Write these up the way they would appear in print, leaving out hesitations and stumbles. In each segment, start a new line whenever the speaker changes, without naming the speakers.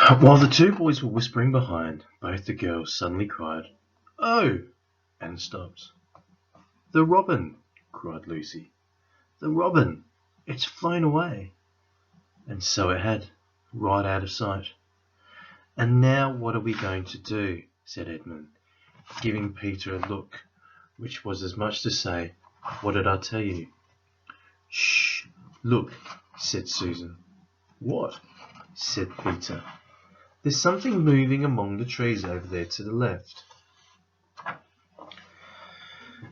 While the two boys were whispering behind, both the girls suddenly cried, "Oh!" and stopped. "The robin!" cried Lucy. "The robin! It's flown away!" And so it had, right out of sight. "And now what are we going to do?" said Edmund, giving Peter a look which was as much to say, "What did I tell you?" "Shh! Look!" said Susan. "What?" said Peter. "There's something moving among the trees over there to the left."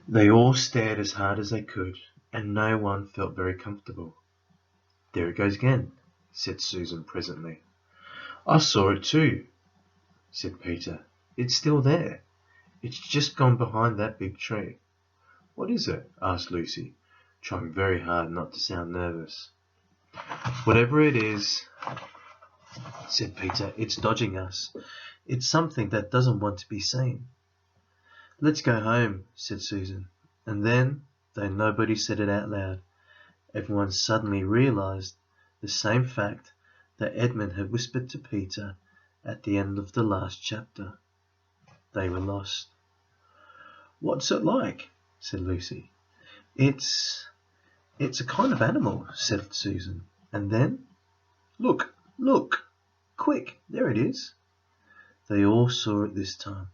They all stared as hard as they could, and no one felt very comfortable. "There it goes again," said Susan presently. "I saw it too," said Peter. "It's still there. It's just gone behind that big tree." "What is it?" asked Lucy, trying very hard not to sound nervous. "Whatever it is," said Peter, "it's dodging us. It's something that doesn't want to be seen." "Let's go home," said Susan. And then, though nobody said it out loud, everyone suddenly realized the same fact that Edmund had whispered to Peter at the end of the last chapter. They were lost. "What's it like?" said Lucy. It's a kind of animal," said Susan. And then, "Look! Look! Quick! There it is!" They all saw it this time,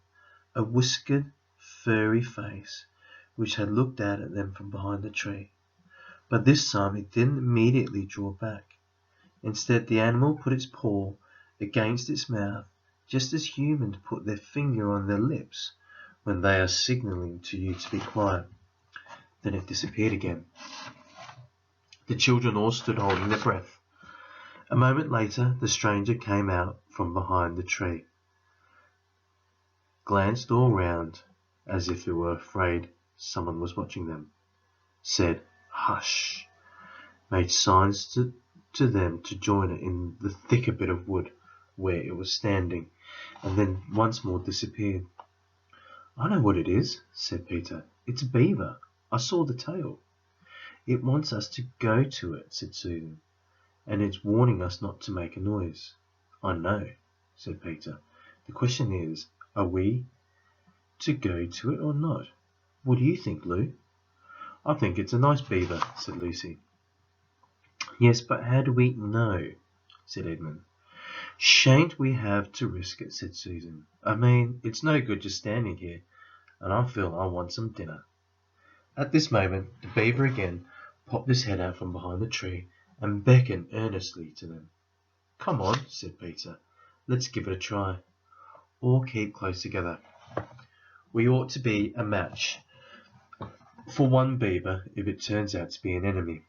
a whiskered, furry face which had looked out at them from behind the tree. But this time it didn't immediately draw back. Instead, the animal put its paw against its mouth, just as humans put their finger on their lips when they are signaling to you to be quiet. Then it disappeared again. The children all stood holding their breath. A moment later, the stranger came out from behind the tree, glanced all round as if he were afraid someone was watching them, said "Hush!" made signs to them to join it in the thicker bit of wood where it was standing, and then once more disappeared. "I know what it is," said Peter. "It's a beaver. I saw the tail." "It wants us to go to it," said Susan, "and it's warning us not to make a noise." "I know," said Peter. "The question is, are we to go to it or not? What do you think, Lou?" "I think it's a nice beaver," said Lucy. "Yes, but how do we know?" said Edmund. "Shan't we have to risk it?" said Susan. "I mean, it's no good just standing here, and I feel I want some dinner." At this moment the beaver again popped his head out from behind the tree and beckoned earnestly to them. "Come on," said Peter. "Let's give it a try. All keep close together. We ought to be a match for one beaver if it turns out to be an enemy."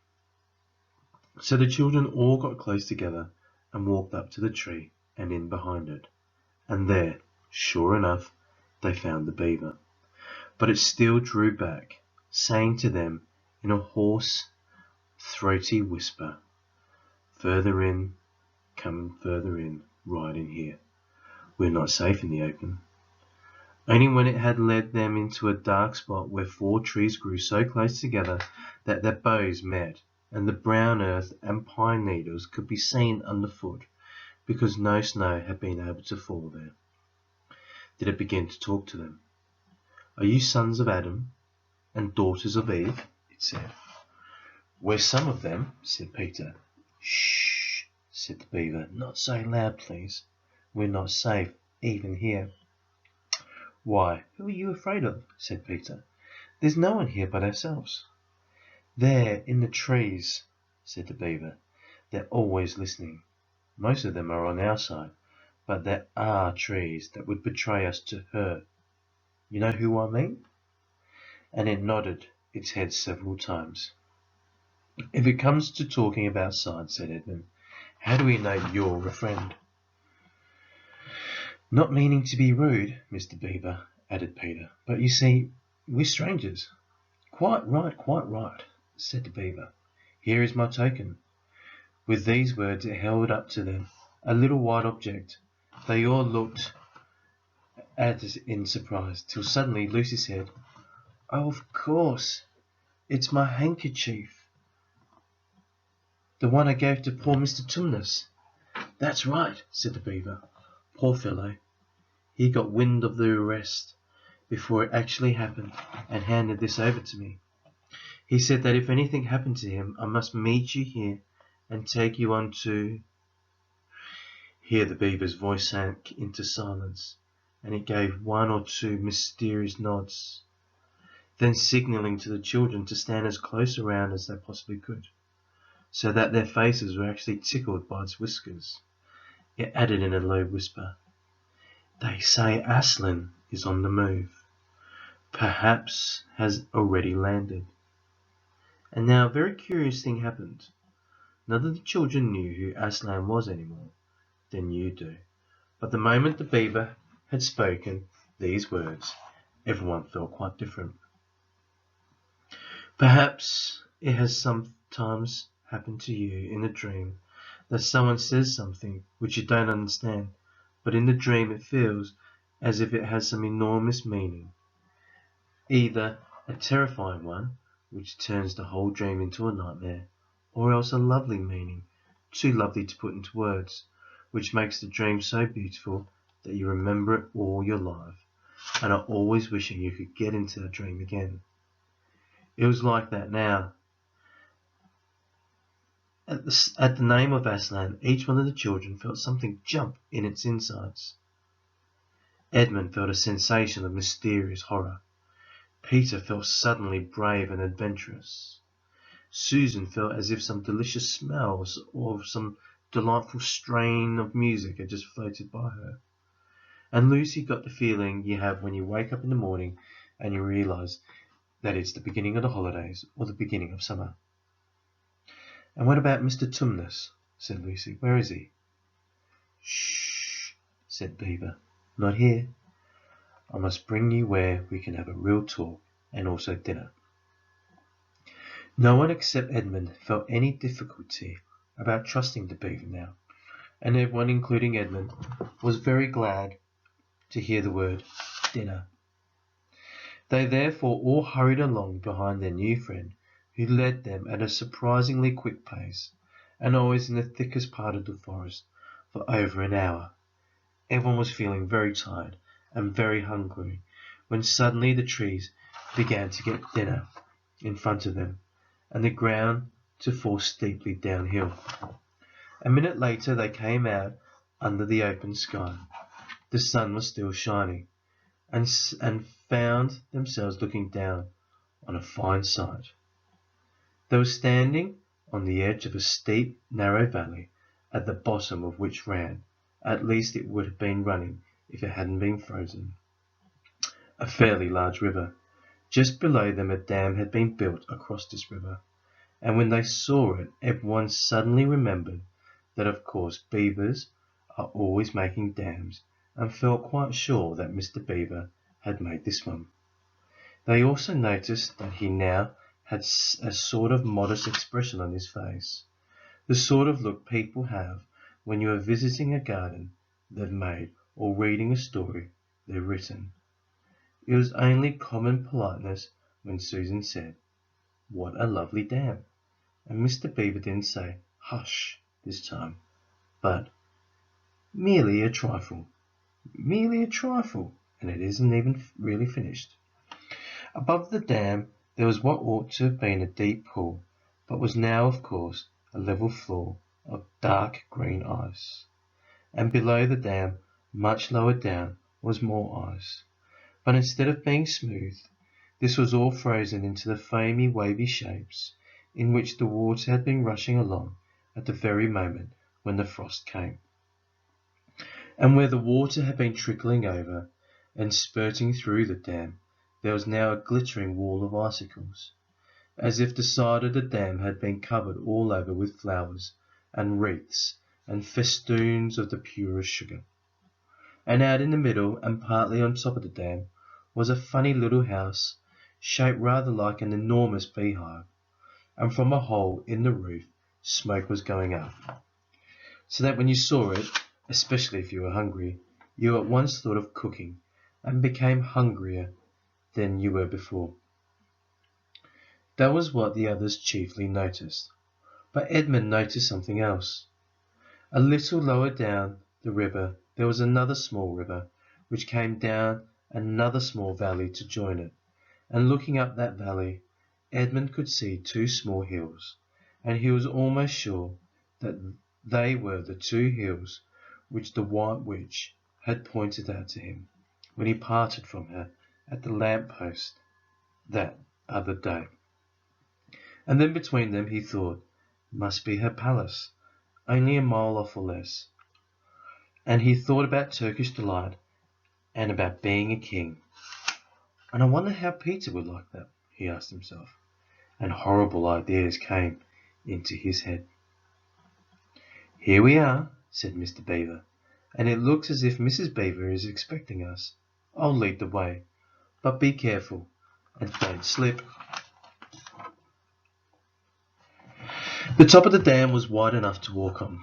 So the children all got close together and walked up to the tree and in behind it. And there, sure enough, they found the beaver. But it still drew back, saying to them in a hoarse, throaty whisper, "Further in, come further in, right in here. We're not safe in the open." Only when it had led them into a dark spot where 4 trees grew so close together that their boughs met, and the brown earth and pine needles could be seen underfoot because no snow had been able to fall there, did it begin to talk to them. "Are you sons of Adam and daughters of Eve?" it said. "We're some of them," said Peter. "Shh!" said the beaver. "Not so loud, please. We're not safe, even here." "Why, who are you afraid of?" said Peter. "There's no one here but ourselves." "There, in the trees," said the beaver. "They're always listening. Most of them are on our side, but there are trees that would betray us to her. You know who I mean?" And it nodded its head several times. "If it comes to talking about sides," said Edmund, "how do we know you're a friend?" "Not meaning to be rude, Mr. Beaver," added Peter, "but you see, we're strangers." Quite right," said the beaver. "Here is my token." With these words it held up to them a little white object. They all looked at it in surprise, till suddenly Lucy said, "Oh, of course, it's my handkerchief, the one I gave to poor Mr. Tumnus. "That's right," said the Beaver. "Poor fellow. He got wind of the arrest before it actually happened, and handed this over to me. He said that if anything happened to him, I must meet you here and take you on to—" Here the Beaver's voice sank into silence, and it gave one or two mysterious nods, then signalling to the children to stand as close around as they possibly could, so that their faces were actually tickled by its whiskers. It added in a low whisper, "They say Aslan is on the move. Perhaps has already landed." And now a very curious thing happened. None of the children knew who Aslan was any more than you do. But the moment the Beaver had spoken these words, everyone felt quite different. Perhaps it has sometimes happened to you in a dream that someone says something which you don't understand, but in the dream it feels as if it has some enormous meaning, either a terrifying one, which turns the whole dream into a nightmare, or else a lovely meaning, too lovely to put into words, which makes the dream so beautiful that you remember it all your life, and are always wishing you could get into the dream again. It was like that now. At the name of Aslan, each one of the children felt something jump in its insides. Edmund felt a sensation of mysterious horror. Peter felt suddenly brave and adventurous. Susan felt as if some delicious smells or some delightful strain of music had just floated by her. And Lucy got the feeling you have when you wake up in the morning and you realize that it's the beginning of the holidays or the beginning of summer. "And what about Mr. Tumnus?" said Lucy. "Where is he?" "Shh," said Beaver. "Not here. I must bring you where we can have a real talk and also dinner." No one except Edmund felt any difficulty about trusting the Beaver now, and everyone, including Edmund, was very glad to hear the word dinner. They therefore all hurried along behind their new friend, who led them at a surprisingly quick pace, and always in the thickest part of the forest, for over an hour. Everyone was feeling very tired and very hungry, when suddenly the trees began to get thinner in front of them, and the ground to fall steeply downhill. A minute later they came out under the open sky. The sun was still shining, and found themselves looking down on a fine sight. They were standing on the edge of a steep, narrow valley, at the bottom of which ran, at least it would have been running if it hadn't been frozen, a fairly large river. Just below them a dam had been built across this river, and when they saw it, everyone suddenly remembered that of course beavers are always making dams, and felt quite sure that Mr. Beaver had made this one. They also noticed that he now had a sort of modest expression on his face, the sort of look people have when you are visiting a garden they've made or reading a story they've written. It was only common politeness when Susan said, "What a lovely dam," and Mr. Beaver didn't say "hush" this time, but "merely a trifle, and it isn't even really finished." Above the dam there was what ought to have been a deep pool, but was now, of course, a level floor of dark green ice. And below the dam, much lower down, was more ice. But instead of being smooth, this was all frozen into the foamy, wavy shapes in which the water had been rushing along at the very moment when the frost came. And where the water had been trickling over and spurting through the dam, there was now a glittering wall of icicles, as if the side of the dam had been covered all over with flowers and wreaths and festoons of the purest sugar. And out in the middle, and partly on top of the dam, was a funny little house, shaped rather like an enormous beehive, and from a hole in the roof smoke was going up, so that when you saw it, especially if you were hungry, you at once thought of cooking, and became hungrier than you were before. That was what the others chiefly noticed, but Edmund noticed something else. A little lower down the river there was another small river, which came down another small valley to join it, and looking up that valley, Edmund could see two small hills, and he was almost sure that they were the two hills which the White Witch had pointed out to him when he parted from her at the lamp post that other day. And then between them, he thought, must be her palace, only a mile off or less. And he thought about Turkish delight and about being a king. And I wonder how Peter would like that, he asked himself, and horrible ideas came into his head. Here we are, said Mr. Beaver, and it looks as if Mrs. Beaver is expecting us. I'll lead the way, but be careful and don't slip. The top of the dam was wide enough to walk on,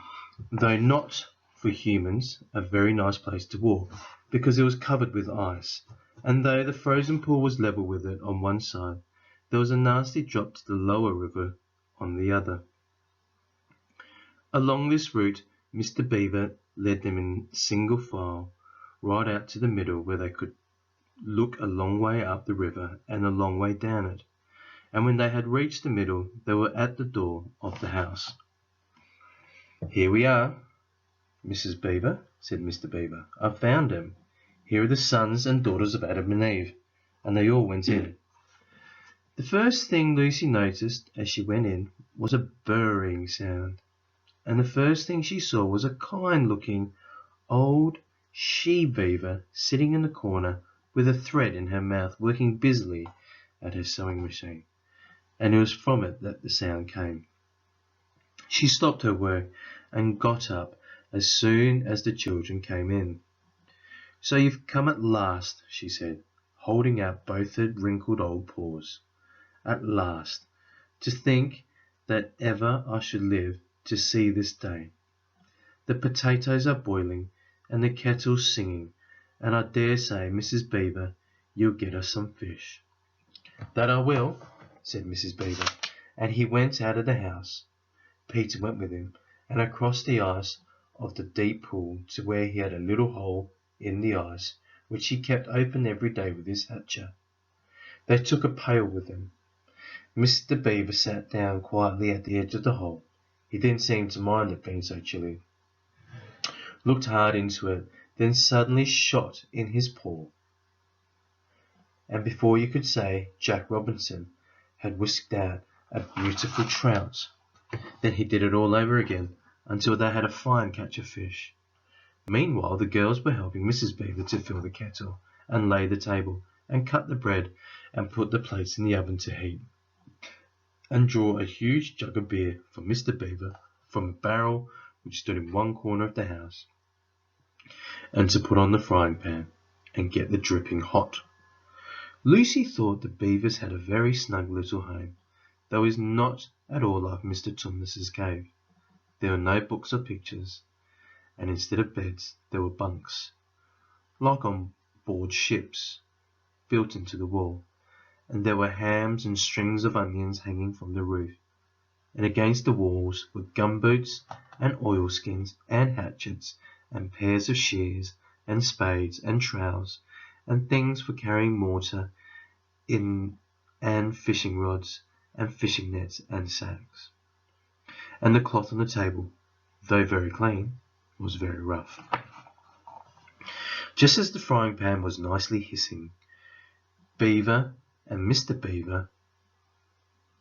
though not for humans a very nice place to walk, because it was covered with ice, and though the frozen pool was level with it on one side, there was a nasty drop to the lower river on the other. Along this route, Mr. Beaver led them in single file right out to the middle, where they could look a long way up the river and a long way down it. And when they had reached the middle, they were at the door of the house. Here we are, Mrs. Beaver, said Mr. Beaver. I've found them. Here are the sons and daughters of Adam and Eve. And they all went in. The first thing Lucy noticed as she went in was a burring sound. And the first thing she saw was a kind-looking old she-beaver sitting in the corner with a thread in her mouth, working busily at her sewing machine. And it was from it that the sound came. She stopped her work and got up as soon as the children came in. So you've come at last, she said, holding out both her wrinkled old paws. At last. To think that ever I should live to see this day. The potatoes are boiling and the kettle's singing, and I dare say, Mrs. Beaver, you'll get us some fish. That I will, said Mrs. Beaver, and he went out of the house. Peter went with him, and across the ice of the deep pool to where he had a little hole in the ice, which he kept open every day with his hatchet. They took a pail with them. Mr. Beaver sat down quietly at the edge of the hole. He didn't seem to mind it being so chilly. Looked hard into it, then suddenly shot in his paw. And before you could say, Jack Robinson had whisked out a beautiful trout. Then he did it all over again, until they had a fine catch of fish. Meanwhile, the girls were helping Mrs. Beaver to fill the kettle, and lay the table, and cut the bread, and put the plates in the oven to heat, and draw a huge jug of beer for Mr. Beaver from a barrel which stood in one corner of the house, and to put on the frying pan, and get the dripping hot. Lucy thought the Beavers had a very snug little home, though it was not at all like Mr. Thomas's cave. There were no books or pictures, and instead of beds there were bunks, like on board ships, built into the wall, and there were hams and strings of onions hanging from the roof, and against the walls were gumboots and oilskins and hatchets and pairs of shears and spades and trowels and things for carrying mortar in and fishing rods and fishing nets and sacks. And the cloth on the table, though very clean, was very rough. Just as the frying pan was nicely hissing, Beaver and Mr. Beaver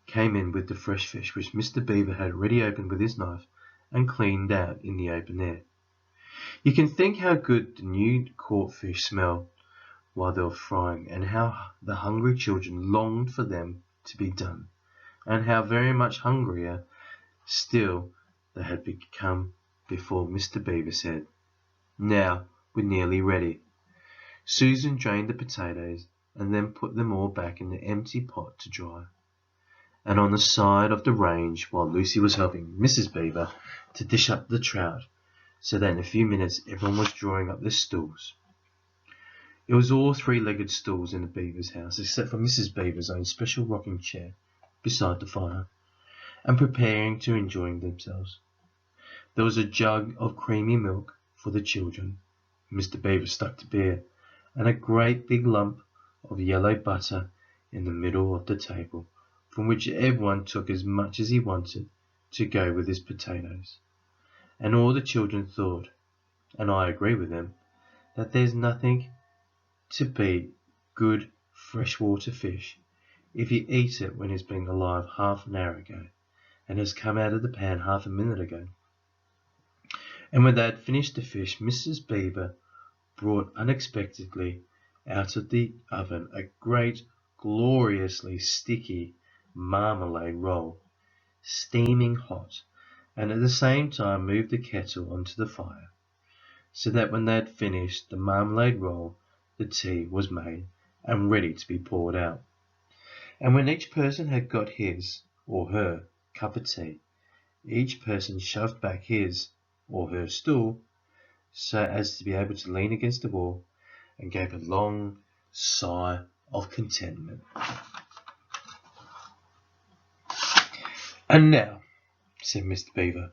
came in with the fresh fish which Mr. Beaver had already opened with his knife and cleaned out in the open air. You can think how good the new caught fish smelled while they were frying, and how the hungry children longed for them to be done, and how very much hungrier still they had become before Mr. Beaver said, "Now we're nearly ready." Susan drained the potatoes and then put them all back in the empty pot to dry, and on the side of the range, while Lucy was helping Mrs. Beaver to dish up the trout, so that in a few minutes everyone was drawing up their stools. It was all three-legged stools in the Beaver's house, except for Mrs. Beaver's own special rocking chair beside the fire, and preparing to enjoy themselves. There was a jug of creamy milk for the children, Mr. Beaver stuck to beer, and a great big lump of yellow butter in the middle of the table, from which everyone took as much as he wanted to go with his potatoes. And all the children thought, and I agree with them, that there's nothing to beat good freshwater fish if you eat it when it's been alive half an hour ago and has come out of the pan half a minute ago. And when they had finished the fish, Mrs. Beaver brought unexpectedly out of the oven a great, gloriously sticky marmalade roll, steaming hot, and at the same time moved the kettle onto the fire, so that when they had finished the marmalade roll, the tea was made and ready to be poured out. And when each person had got his or her cup of tea, each person shoved back his or her stool so as to be able to lean against the wall, and gave a long sigh of contentment. "And now," said Mr. Beaver,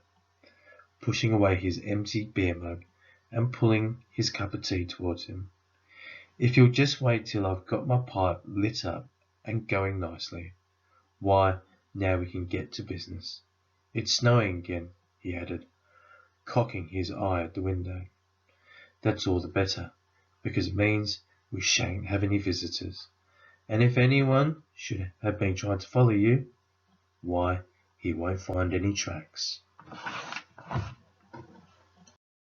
pushing away his empty beer mug and pulling his cup of tea towards him, "if you'll just wait till I've got my pipe lit up and going nicely, why, now we can get to business. It's snowing again," he added, cocking his eye at the window. "That's all the better, because it means we shan't have any visitors, and if anyone should have been trying to follow you, why, he won't find any tracks."